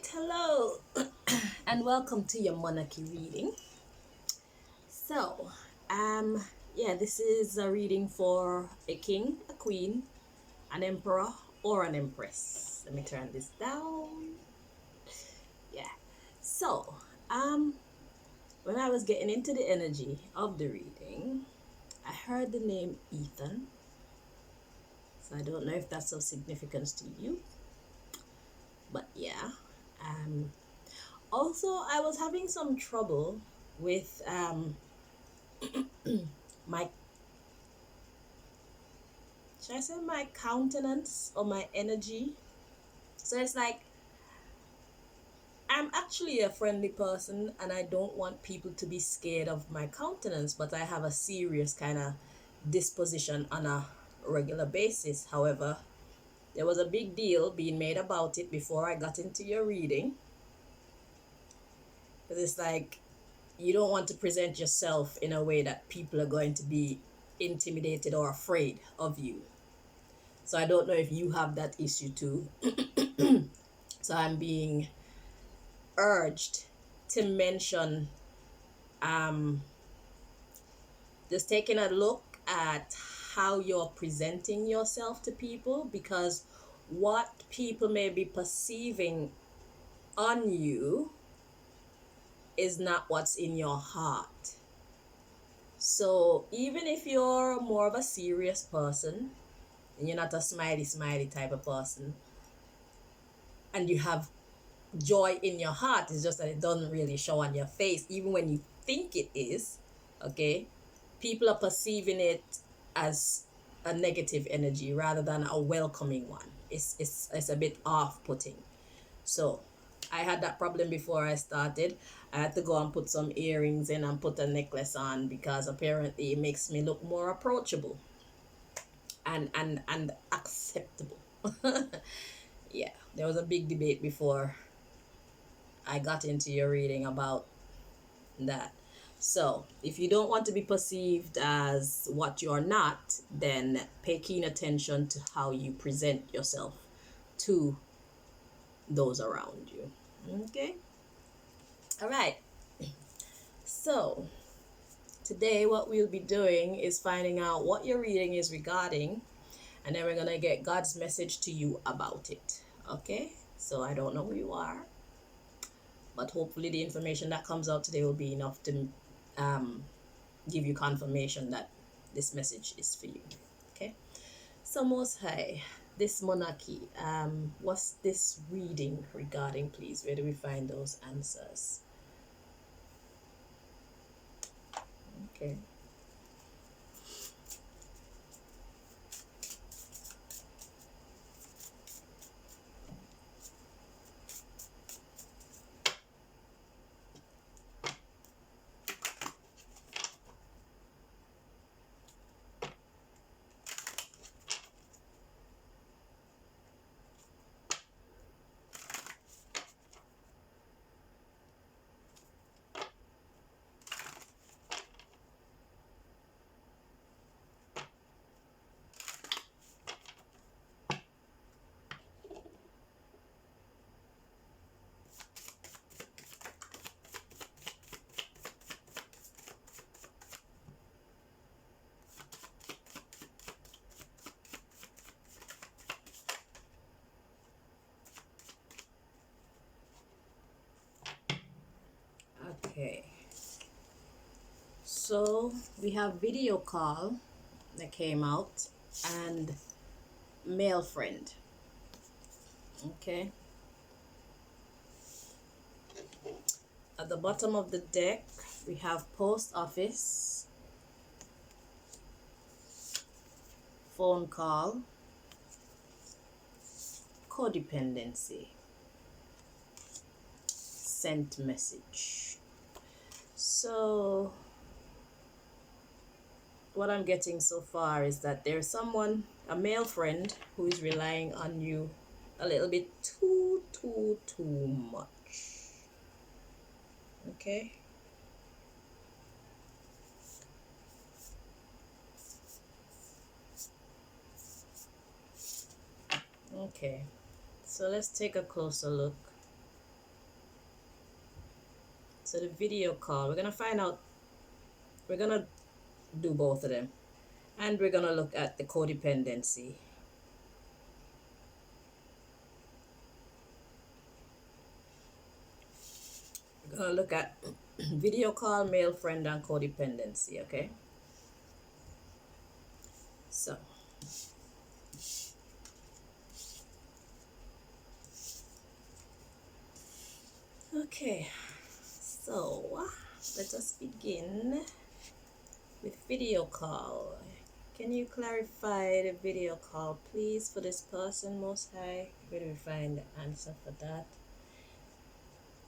Hello, and welcome to your Monarchy reading. So, um, this is a reading for a king, a queen, an emperor, or an empress. Let me turn this down. Yeah. So, um, when I was getting into the energy of the reading, I heard the name Ethan. So I don't know if that's of significance to you, but yeah. Um, Also, I was having some trouble with my, should I say, my countenance or my energy. So it's like I'm actually a friendly person and I don't want people to be scared of my countenance, but I have a serious kind of disposition on a regular basis. However, there was a big deal being made about it before I got into your reading. Because it's like you don't want to present yourself in a way that people are going to be intimidated or afraid of you. So I don't know if you have that issue too. So I'm being urged to mention um, just taking a look at how you're presenting yourself to people, because what people may be perceiving on you is not what's in your heart. So even if you're more of a serious person and you're not a smiley type of person and you have joy in your heart, it's just that it doesn't really show on your face even when you think it is, okay? People are perceiving it as a negative energy rather than a welcoming one. It's a bit off-putting. So I had that problem before I started. I had to go and put some earrings in and put a necklace on because apparently it makes me look more approachable and acceptable. Yeah, there was a big debate before I got into your reading about that. So, if you don't want to be perceived as what you're not, then pay keen attention to how you present yourself to those around you. Okay? All right. So, today what we'll be doing is finding out what your reading is regarding, and then we're going to get God's message to you about it. Okay? So, I don't know who you are, but hopefully the information that comes out today will be enough to um, give you confirmation that this message is for you. Okay? So, Most High, this monarchy, what's this reading regarding, please? Where do we find those answers? Okay. Okay. So we have video call that came out and male friend. Okay. At the bottom of the deck, we have post office, phone call, codependency, sent message. So what I'm getting so far is that there's someone, a male friend, who is relying on you a little bit too much. Okay. Okay. So let's take a closer look. So the video call, we're gonna find out, we're gonna do both of them. And we're gonna look at the codependency. We're gonna look at video call, male friend, and codependency, okay? So, okay, so let us begin with video call. Can you clarify the video call, please, for this person, Most High? Where do we find the answer for that?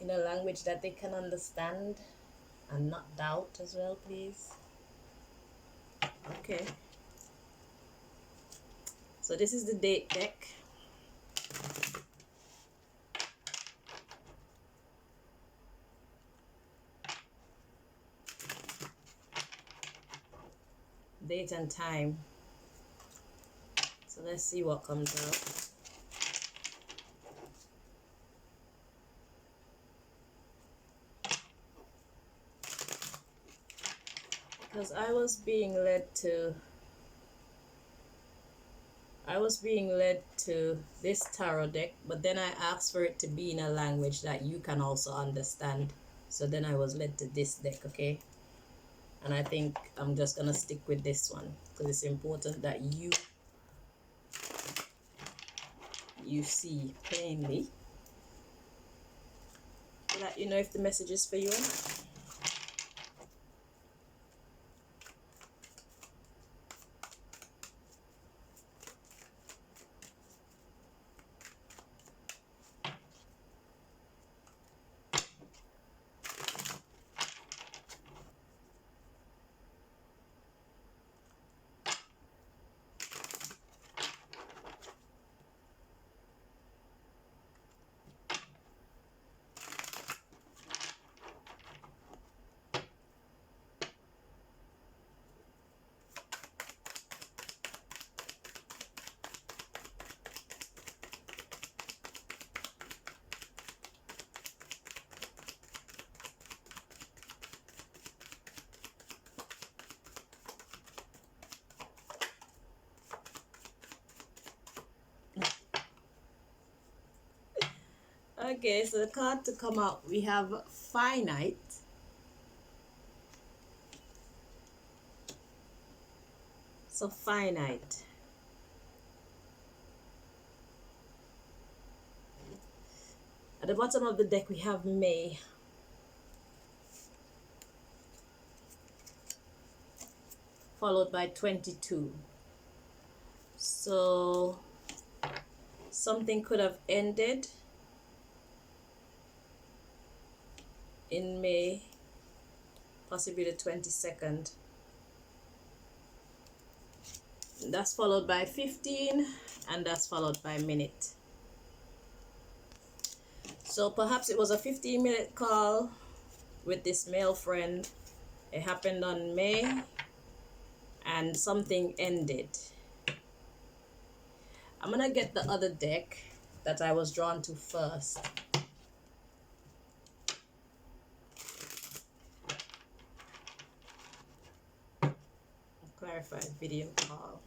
In a language that they can understand and not doubt as well, please. Okay. So this is the date deck. Date and time. So let's see what comes out. Because I was being led to this tarot deck, but then I asked for it to be in a language that you can also understand. So then I was led to this deck, okay? And I think I'm just gonna stick with this one because it's important that you see plainly so that you know if the message is for you or not. Okay, so the card to come out, we have finite, so finite. At the bottom of the deck, we have May. Followed by 22. So something could have ended in May, possibly the 22nd. That's followed by 15, and that's followed by minute. So perhaps it was a 15-minute call with this male friend. It happened on May, and something ended. I'm gonna get the other deck that I was drawn to first. Clarify video call.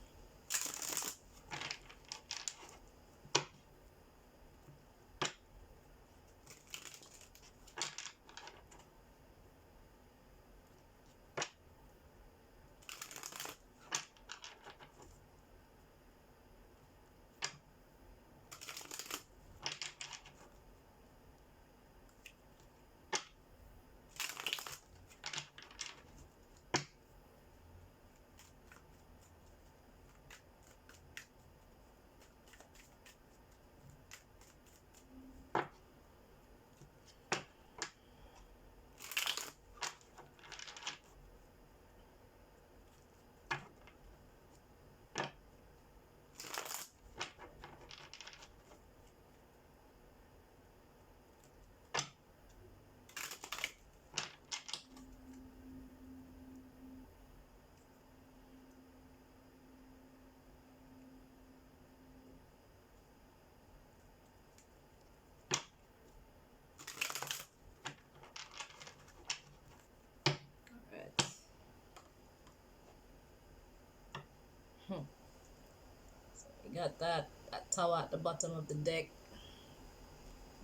got that tower at the bottom of the deck.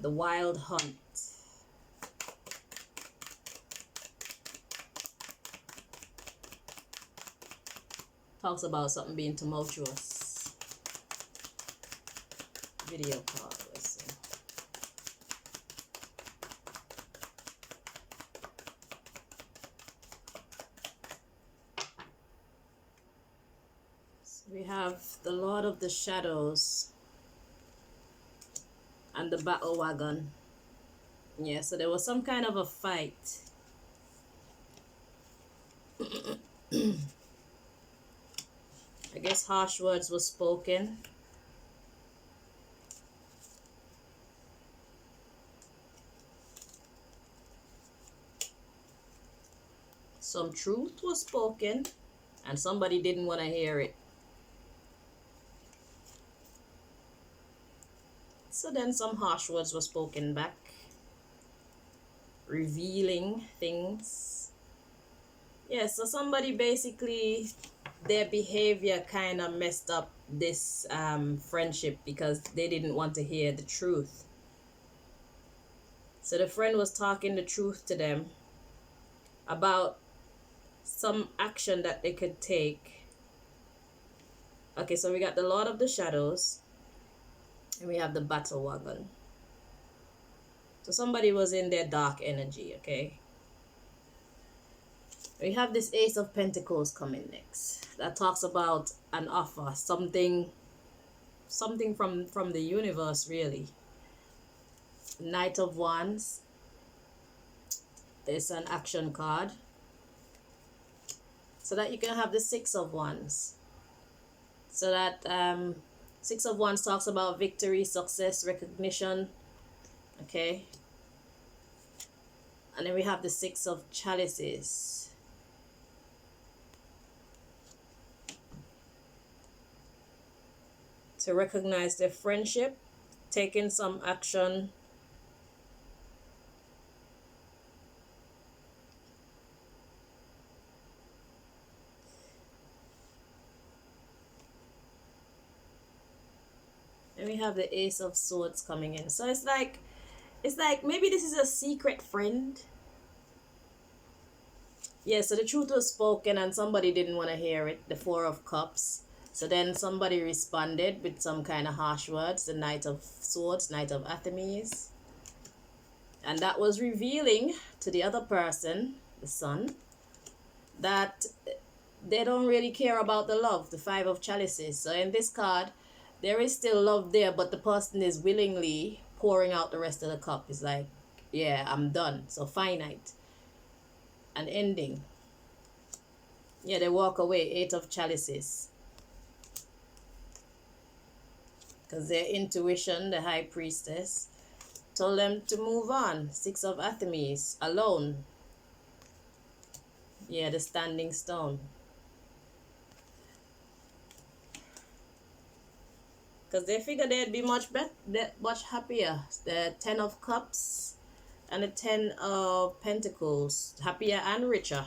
The Wild Hunt. Talks about something being tumultuous. Video card. Let's see. So we have the Lord of the Shadows and the Battle Wagon. Yeah, so there was some kind of a fight. I guess harsh words were spoken. Some truth was spoken and somebody didn't want to hear it. So then some harsh words were spoken back, revealing things. Yeah, so somebody basically, their behavior kind of messed up this friendship because they didn't want to hear the truth. So the friend was talking the truth to them about some action that they could take. Okay, so we got the Lord of the Shadows and we have the Battle Wagon. So somebody was in their dark energy, okay? We have this Ace of Pentacles coming next. That talks about an offer, something from the universe, really. Knight of Wands is an action card. So that you can have the Six of Wands. So that Six of Wands talks about victory, success, recognition. Okay. And then we have the Six of Chalices. To recognize their friendship, taking some action. And we have the Ace of Swords coming in. So it's like maybe this is a secret friend. Yeah, so the truth was spoken and somebody didn't want to hear it. The Four of Cups. So then somebody responded with some kind of harsh words. The Knight of Swords, Knight of Athenes. And that was revealing to the other person, the Sun, that they don't really care about the love, the Five of Chalices. So in this card, there is still love there, but the person is willingly pouring out the rest of the cup. It's like, yeah, I'm done. So finite. An ending. Yeah, they walk away. Eight of Chalices. Because their intuition, the High Priestess, told them to move on. Six of Athenes. Alone. Yeah, the Standing Stone. Because they figured they'd be much happier. The Ten of Cups and the Ten of Pentacles. Happier and richer.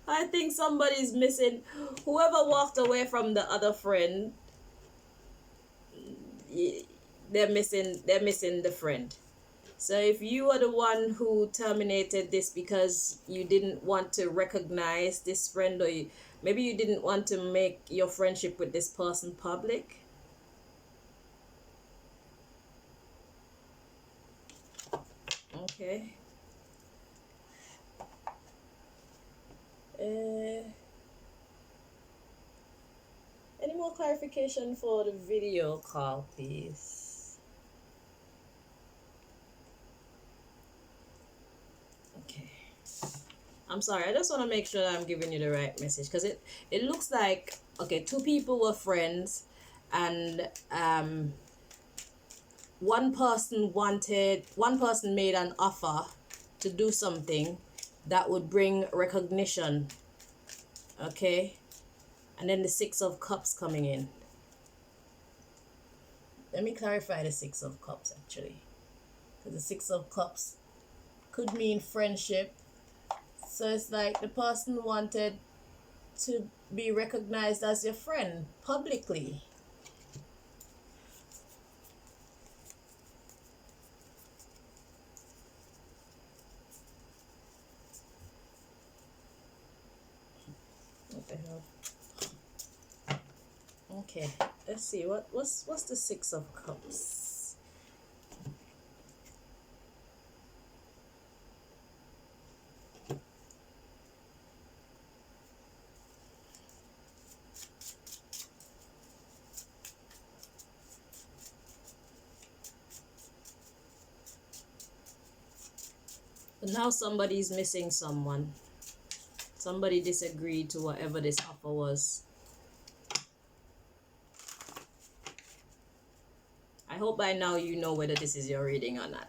I think somebody's missing. Whoever walked away from the other friend, they're missing the friend. So if you are the one who terminated this because you didn't want to recognize this friend, or maybe you didn't want to make your friendship with this person public. Okay. Any more clarification for the video call, please? Okay. I'm sorry, I just want to make sure that I'm giving you the right message, because it looks like, okay, two people were friends and one person made an offer to do something that would bring recognition, okay? And then the Six of Cups coming in. Let me clarify the Six of Cups, actually, The Six of Cups could mean friendship. So it's like the person wanted to be recognized as your friend publicly. What the hell? Okay, let's see. What's the Six of Cups? But now somebody's missing someone. Somebody disagreed to whatever this offer was. I hope by now you know whether this is your reading or not.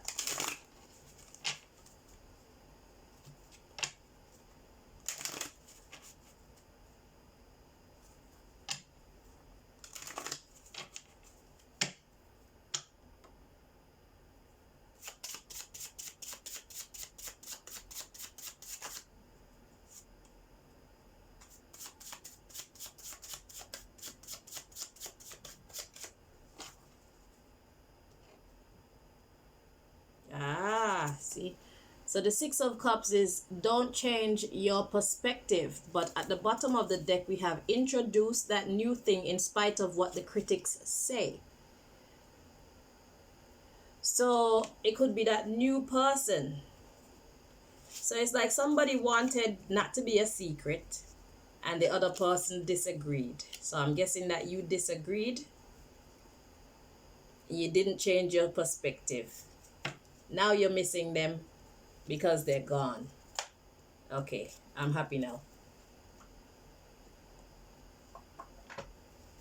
See, so the Six of Cups is don't change your perspective, but at the bottom of the deck we have introduced that new thing in spite of what the critics say. So it could be that new person. So it's like somebody wanted not to be a secret and the other person disagreed. So I'm guessing that you disagreed. You didn't change your perspective. Now you're missing them because they're gone. Okay, I'm happy now.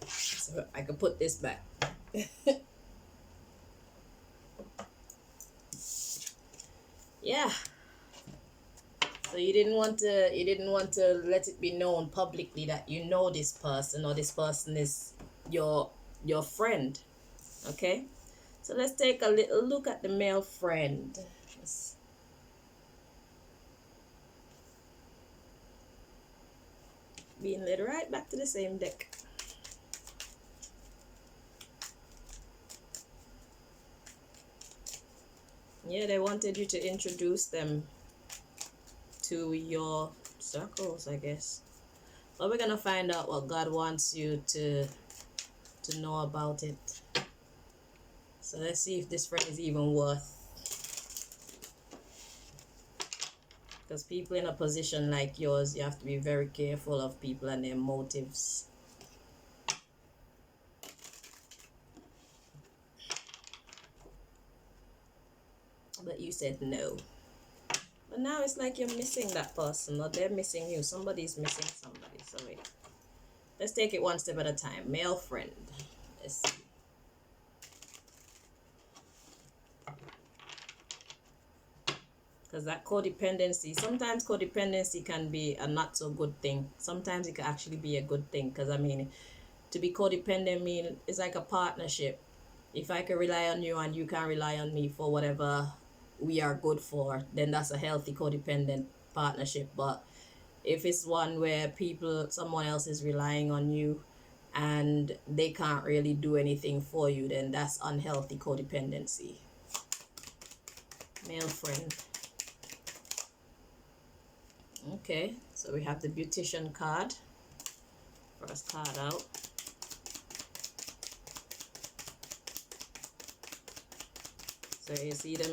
So I can put this back. Yeah. So you didn't want to let it be known publicly that you know this person or this person is your friend. Okay? So let's take a little look at the male friend. Being led right back to the same deck. Yeah, they wanted you to introduce them to your circles, I guess. But we're gonna find out what God wants you to know about it. So let's see if this friend is even worth. Because people in a position like yours, you have to be very careful of people and their motives. But you said no. But now it's like you're missing that person or they're missing you. Somebody's missing somebody. So wait. Let's take it one step at a time. Male friend. Let's see. Because that codependency, sometimes codependency can be a not so good thing. Sometimes it can actually be a good thing. Because I mean, to be codependent mean it's like a partnership. If I can rely on you and you can rely on me for whatever we are good for, then that's a healthy codependent partnership. But if it's one where someone else is relying on you and they can't really do anything for you, then that's unhealthy codependency. Male friend. Okay, so we have the beautician card. First card out. So you see the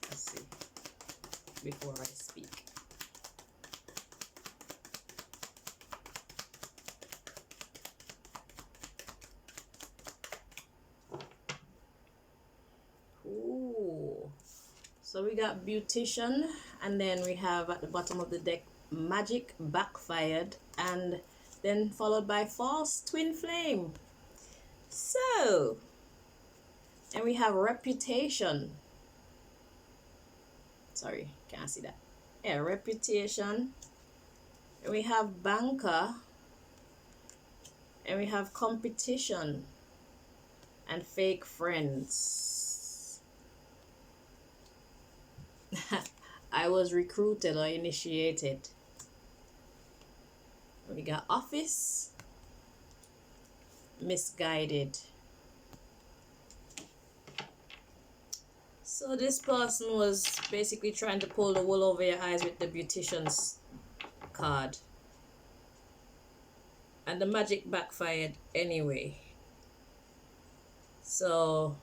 let's see before I speak. Ooh. So we got beautician, and then we have at the bottom of the deck magic backfired, and then followed by false twin flame. So, and we have reputation. Sorry, can't see that. Yeah, reputation. And we have banker. And we have competition. and fake friends. I was recruited or initiated. We got office, misguided. So this person was basically trying to pull the wool over your eyes with the beautician's card. And the magic backfired anyway. So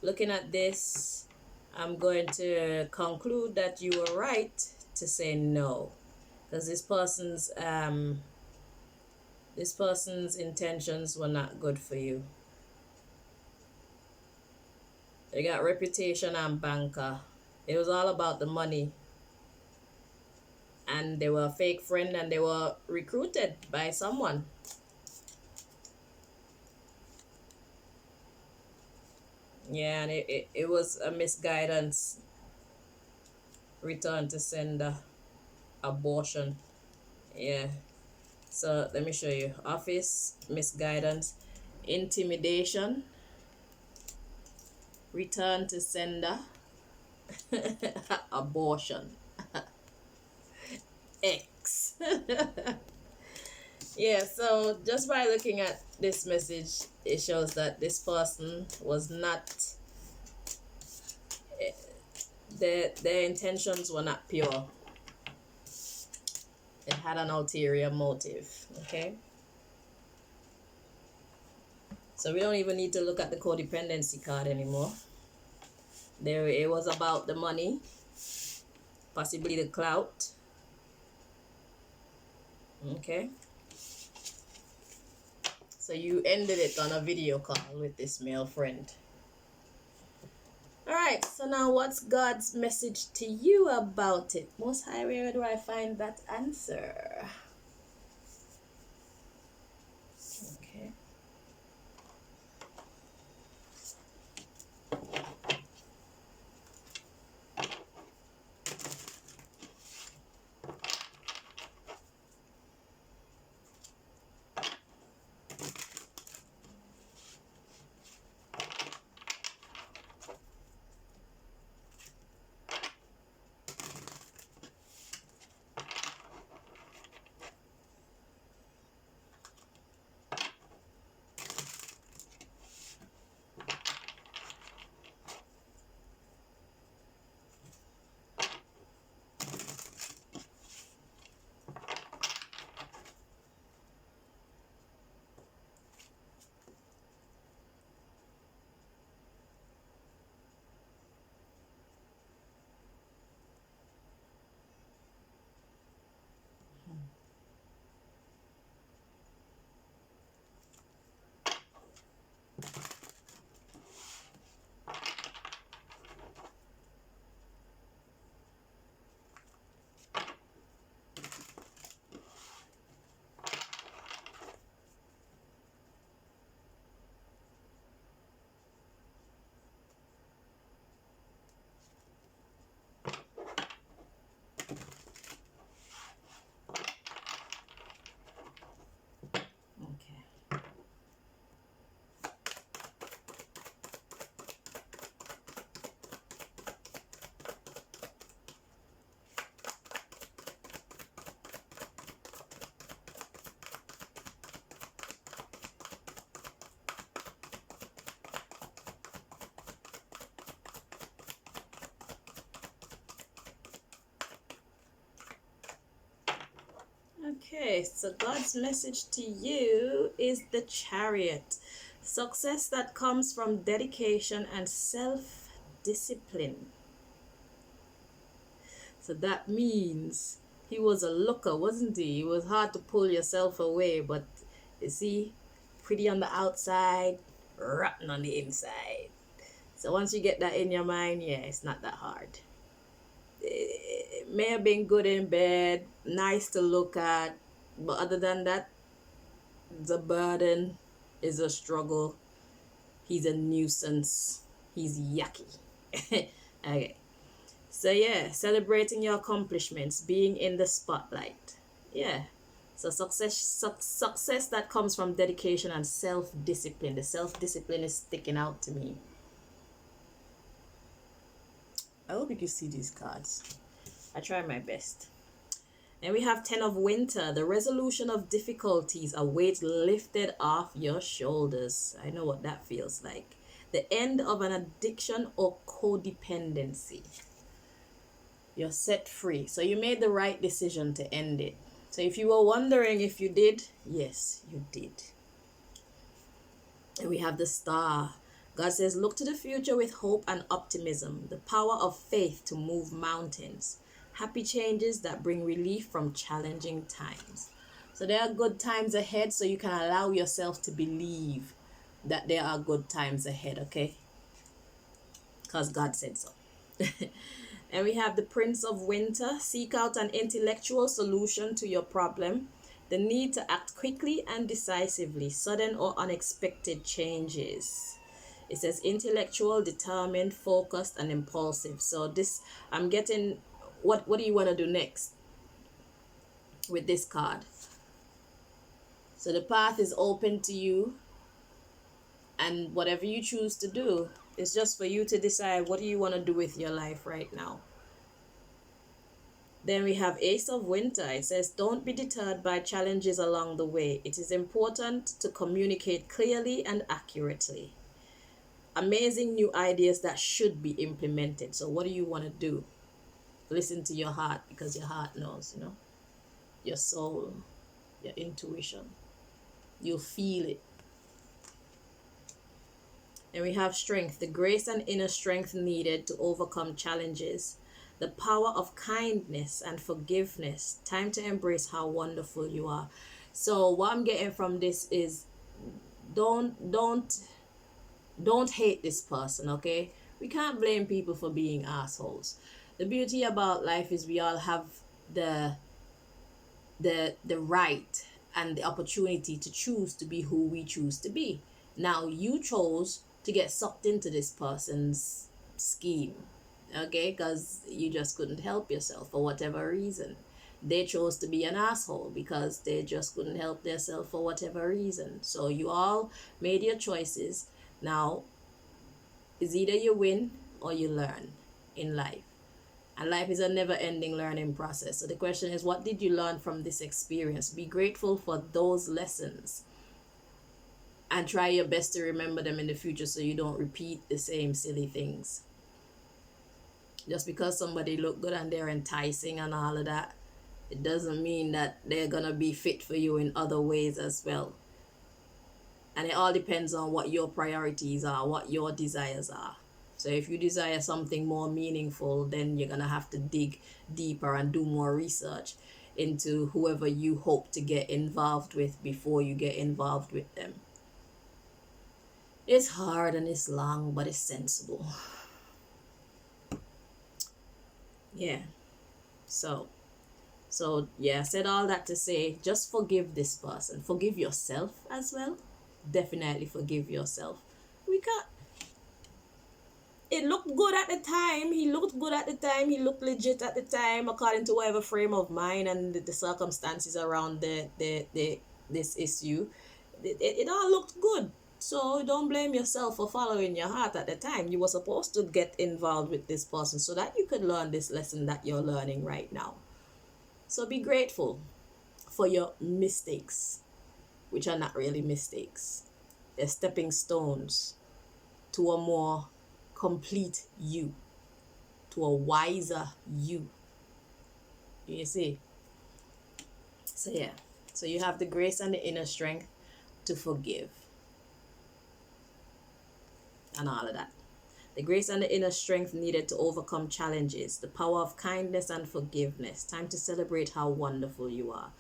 looking at this, I'm going to conclude that you were right to say no. Because this person's intentions were not good for you. They got reputation and banker. It was all about the money. And they were a fake friend and they were recruited by someone. Yeah, and it was a misguidance. Return to sender. Abortion. Yeah. So let me show you. Office, misguidance, intimidation, return to sender, abortion. X. Yeah, so just by looking at this message, it shows that this person was not, their intentions were not pure. It had an ulterior motive, okay? So we don't even need to look at the codependency card anymore. There, it was about the money, possibly the clout, okay? So you ended it on a video call with this male friend. All right, so now what's God's message to you about it? Most High, where do I find that answer? Okay. Okay, so God's message to you is the Chariot. Success that comes from dedication and self-discipline. So that means he was a looker, wasn't he? It was hard to pull yourself away, but you see, pretty on the outside, rotten on the inside. So once you get that in your mind, yeah, it's not that hard. It may have been good in bed, nice to look at, but other than that, the burden is a struggle. He's a nuisance. He's yucky. Okay. So yeah, celebrating your accomplishments, being in the spotlight. Yeah. So success that comes from dedication and self-discipline. The self-discipline is sticking out to me. I hope you can see these cards. I try my best. And we have 10 of Winter. The resolution of difficulties, a weight lifted off your shoulders. I know what that feels like. The end of an addiction or codependency. You're set free. So you made the right decision to end it. So if you were wondering if you did, yes, you did. And we have the Star. God says, look to the future with hope and optimism, the power of faith to move mountains, happy changes that bring relief from challenging times. So there are good times ahead, so you can allow yourself to believe that there are good times ahead, okay? Because God said so. And we have the Prince of Winter. Seek out an intellectual solution to your problem. The need to act quickly and decisively. Sudden or unexpected changes. It says intellectual, determined, focused, and impulsive. So this, I'm getting, what do you want to do next with this card? So the path is open to you. And whatever you choose to do, it's just for you to decide what do you want to do with your life right now. Then we have Ace of Winter. It says, don't be deterred by challenges along the way. It is important to communicate clearly and accurately. Amazing new ideas that should be implemented. So what do you want to do? Listen to your heart, because your heart knows, you know. Your soul, your intuition. You'll feel it. And we have Strength, the grace and inner strength needed to overcome challenges. The power of kindness and forgiveness. Time to embrace how wonderful you are. So what I'm getting from this is don't hate this person, okay? We can't blame people for being assholes. The beauty about life is we all have the right and the opportunity to choose to be who we choose to be. Now you chose to get sucked into this person's scheme, okay, because you just couldn't help yourself for whatever reason. They chose to be an asshole because they just couldn't help themselves for whatever reason. So you all made your choices. Now it's either you win or you learn in life, and life is a never-ending learning process. So the question is, what did you learn from this experience? Be grateful for those lessons and try your best to remember them in the future so you don't repeat the same silly things. Just because somebody look good and they're enticing and all of that, it doesn't mean that they're gonna be fit for you in other ways as well. And it all depends on what your priorities are, what your desires are. So if you desire something more meaningful, then you're gonna have to dig deeper and do more research into whoever you hope to get involved with before you get involved with them. It's hard and it's long, but it's sensible. Yeah. So yeah, I said all that to say, just forgive this person. Forgive yourself as well. Definitely forgive yourself. We can't. It looked good at the time. He looked good at the time. He looked legit at the time, according to whatever frame of mind and the circumstances around this issue. It all looked good. So don't blame yourself for following your heart at the time. You were supposed to get involved with this person so that you could learn this lesson that you're learning right now. So be grateful for your mistakes, which are not really mistakes. They're stepping stones to a more complete you, to a wiser you. You see? So yeah. So you have the grace and the inner strength to forgive. And all of that. The grace and the inner strength needed to overcome challenges. The power of kindness and forgiveness. Time to celebrate how wonderful you are.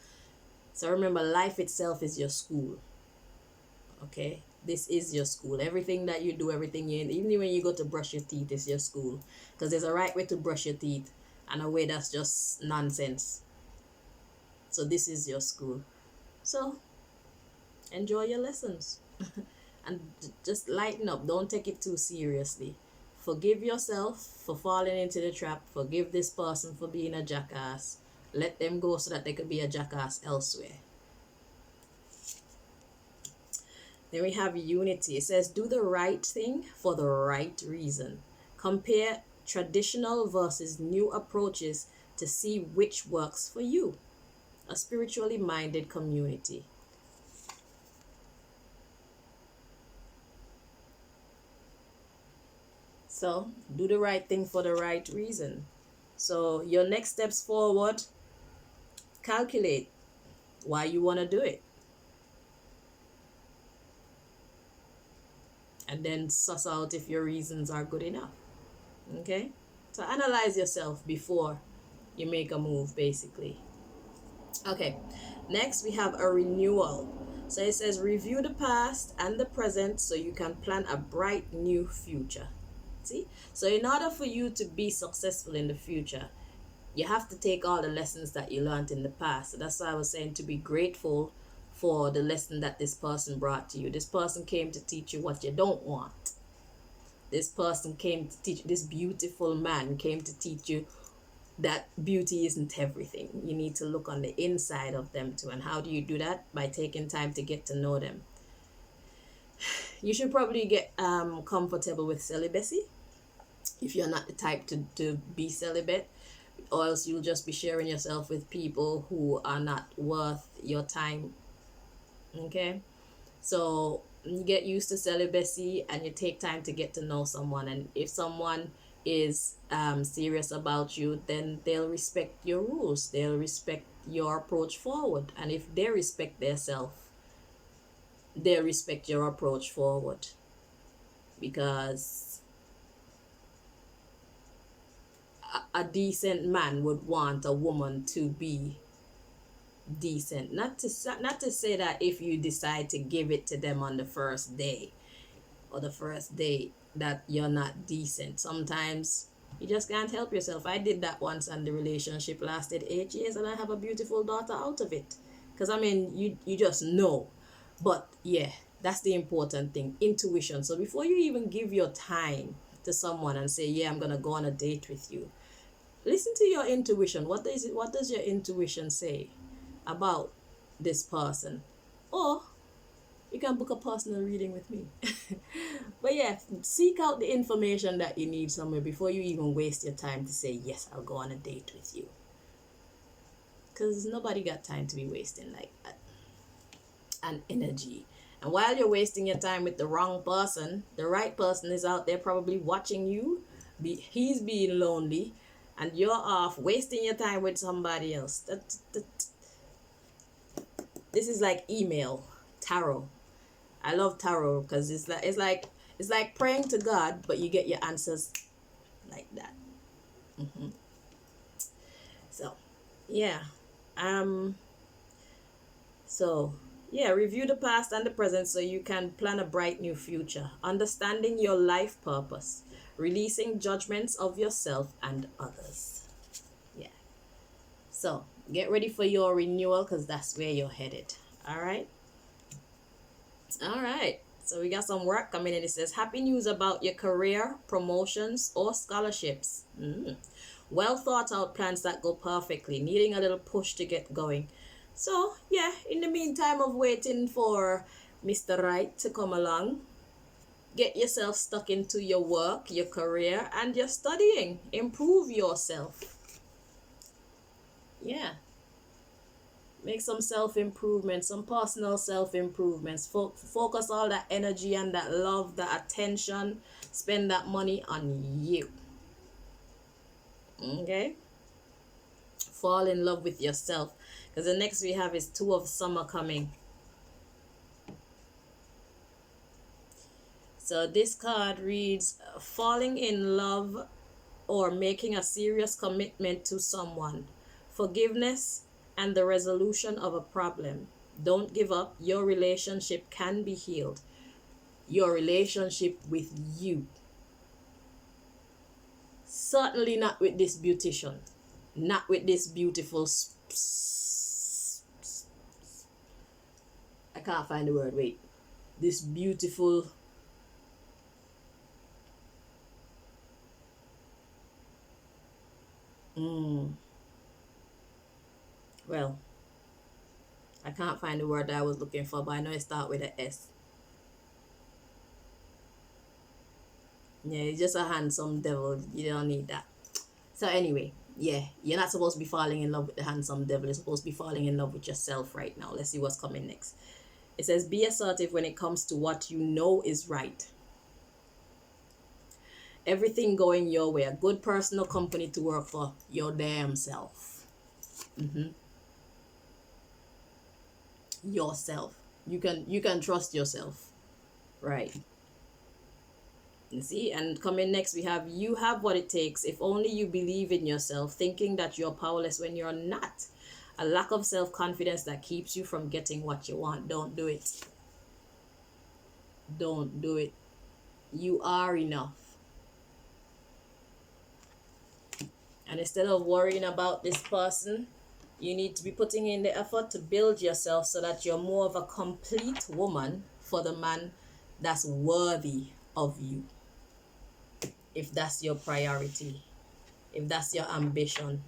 So remember, life itself is your school. Okay? This is your school. Everything that you do, everything you, even when you go to brush your teeth, is your school. Because there's a right way to brush your teeth and a way that's just nonsense. So this is your school. So enjoy your lessons. And just lighten up. Don't take it too seriously. Forgive yourself for falling into the trap. Forgive this person for being a jackass. Let them go so that they could be a jackass elsewhere. Then we have unity. It says, do the right thing for the right reason. Compare traditional versus new approaches to see which works for you. A spiritually minded community. So, do the right thing for the right reason. So, your next steps forward, calculate why you want to do it. And then suss out if your reasons are good enough. Okay? So, analyze yourself before you make a move, basically. Okay, next we have a renewal. So it says, review the past and the present so you can plan a bright new future. See? So in order for you to be successful in the future, you have to take all the lessons that you learned in the past. So that's why I was saying to be grateful for the lesson that this person brought to you. This person came to teach you what you don't want. This person came to teach, this beautiful man came to teach you that beauty isn't everything. You need to look on the inside of them too. And how do you do that? By taking time to get to know them. You should probably get comfortable with celibacy if you're not the type to be celibate, or else you'll just be sharing yourself with people who are not worth your time. Okay? So you get used to celibacy and you take time to get to know someone. And if someone is serious about you, then they'll respect your rules. They'll respect your approach forward. And if they respect their self, they respect your approach forward. Because a decent man would want a woman to be decent. Not to say that if you decide to give it to them on the first day or the first date that you're not decent. Sometimes you just can't help yourself. I did that once and the relationship lasted 8 years and I have a beautiful daughter out of it. Because I mean, you just know. But yeah, that's the important thing. Intuition. So before you even give your time to someone and say, yeah, I'm gonna go on a date with you, listen to your intuition. What does your intuition say about this person? Or you can book a personal reading with me. But yeah, seek out the information that you need somewhere before you even waste your time to say, yes, I'll go on a date with you. Because nobody got time to be wasting like that. And energy. And while you're wasting your time with the wrong person, the right person is out there probably watching you. He's being lonely. And you're off wasting your time with somebody else. This is like email, tarot. I love tarot because it's like praying to God, but you get your answers like that. So, yeah. Um. So, yeah. Review the past and the present so you can plan a bright new future. Understanding your life purpose. Releasing judgments of yourself and others. Yeah. So, get ready for your renewal because that's where you're headed. All right. All right. So we got some work coming in. It says, happy news about your career, promotions, or scholarships. Well thought out plans that go perfectly, needing a little push to get going. So, yeah, in the meantime of waiting for Mr. Right to come along, get yourself stuck into your work, your career, and your studying. Improve yourself. Yeah. Make some self-improvement, some personal self-improvements. Focus all that energy and that love, that attention. Spend that money on you. Okay? Fall in love with yourself. Because the next we have is Two of Summer coming. So this card reads, falling in love or making a serious commitment to someone. Forgiveness and the resolution of a problem. Don't give up. Your relationship can be healed. Your relationship with you. Certainly not with this beautician. Not with this beautiful... I can't find the word. Wait. This beautiful... Well, I can't find the word that I was looking for, but I know it starts with an S. Yeah, you're just a handsome devil. You don't need that. So anyway, yeah, you're not supposed to be falling in love with the handsome devil. You're supposed to be falling in love with yourself right now. Let's see what's coming next. It says, be assertive when it comes to what you know is right. Everything going your way. A good personal company to work for your damn self. Yourself. You can trust yourself, right? You see, and coming next, we have, you have what it takes if only you believe in yourself, thinking that you're powerless when you're not. A lack of self-confidence that keeps you from getting what you want. Don't do it. Don't do it. You are enough. And instead of worrying about this person, you need to be putting in the effort to build yourself so that you're more of a complete woman for the man that's worthy of you. If that's your priority, if that's your ambition,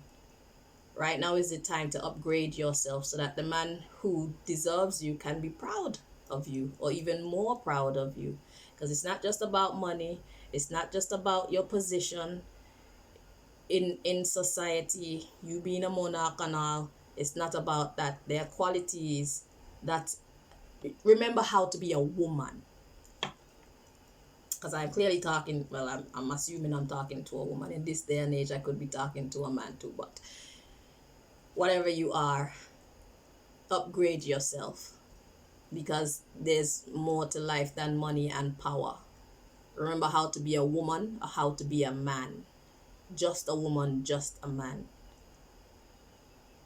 right now is the time to upgrade yourself so that the man who deserves you can be proud of you, or even more proud of you. Because it's not just about money, it's not just about your position in society, you being a monarch and all. It's not about that. There are qualities that, remember how to be a woman. Because I'm clearly talking, well, I'm assuming I'm talking to a woman. In this day and age, I could be talking to a man too, but whatever you are, upgrade yourself, because there's more to life than money and power. Remember how to be a woman or how to be a man. Just a woman, just a man.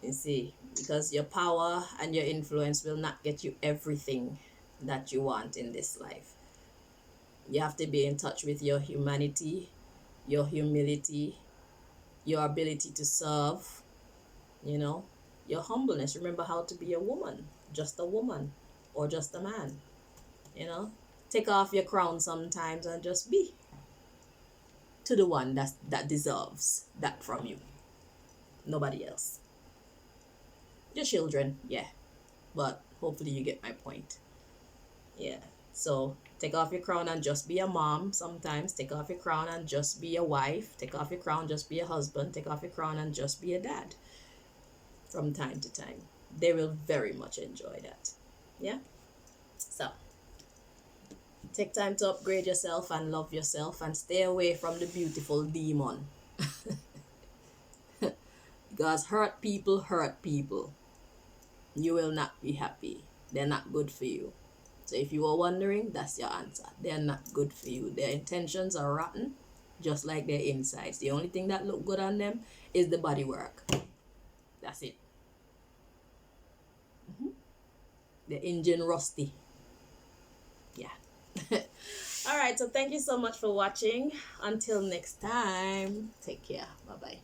You see, because your power and your influence will not get you everything that you want in this life. You have to be in touch with your humanity, your humility, your ability to serve, you know, your humbleness. Remember how to be a woman, just a woman, or just a man, you know. Take off your crown sometimes and just be to the one that deserves that from you. Nobody else. Your children, yeah. But hopefully you get my point. Yeah. So take off your crown and just be a mom sometimes. Take off your crown and just be a wife. Take off your crown, just be a husband. Take off your crown and just be a dad from time to time. They will very much enjoy that. Yeah. So take time to upgrade yourself and love yourself and stay away from the beautiful demon. Because hurt people hurt people. You will not be happy. They're not good for you. So if you are wondering, that's your answer. They're not good for you. Their intentions are rotten, just like their insides. The only thing that look good on them is the body work. That's it. The engine rusty. Yeah. All right. So thank you so much for watching. Until next time, take care. Bye-bye.